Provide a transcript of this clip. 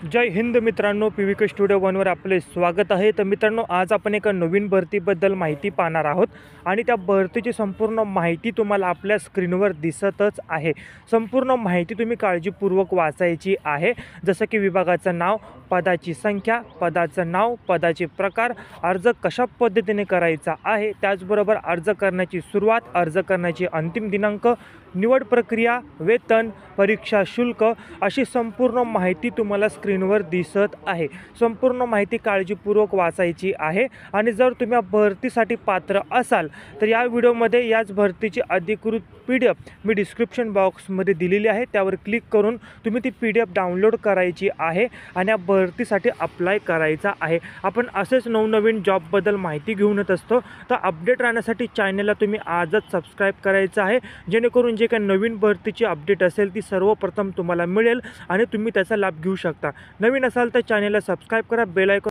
जय हिंद मित्रांनो, PVK studio वनवर आपले स्वागत आहे। तर मित्रांनो, आज आपण एका नवीन भरतीबद्दल माहिती पाहणार आहोत आणि त्या भरतीची संपूर्ण माहिती तुम्हाला आपल्या स्क्रीनवर दिसतच आहे। संपूर्ण माहिती तुम्ही काळजीपूर्वक वाचायची आहे, जसं की विभागाचं नाव, पदाची संख्या, पदाचं नाव, पदाचे प्रकार, अर्ज कशा पद्धतीने करायचा आहे, त्याचबरोबर अर्ज करण्याची सुरुवात, अर्ज करण्याची अंतिम दिनांक, निवड प्रक्रिया, वेतन, परीक्षा शुल्क अशी संपूर्ण माहिती तुम्हाला स्क्रीनवर दिसत आहे। संपूर्ण माहिती काळजीपूर्वक वाचायची आहे आणि जर तुम्ही भरतीसाठी पात्र असाल तर या व्हिडिओमध्ये याच भरतीची अधिकृत PDF मी डिस्क्रिप्शन बॉक्समध्ये दिलेली आहे, त्यावर क्लिक करून तुम्ही ती PDF डाउनलोड करायची आहे आणि या भरतीसाठी अप्लाय करायचा आहे। आपण असेच नवनवीन जॉबबद्दल माहिती घेऊन येत असतो, तर अपडेट राहण्यासाठी चॅनलला तुम्ही आजच सबस्क्राईब करायचं आहे, जेणेकरून जे काही नवीन भरतीची अपडेट असेल ती सर्वप्रथम तुम्हाला मिळेल आणि तुम्ही त्याचा लाभ घेऊ शकता। नवीन असाल तर चॅनलला सबस्क्राईब करा, बेल आयकॉन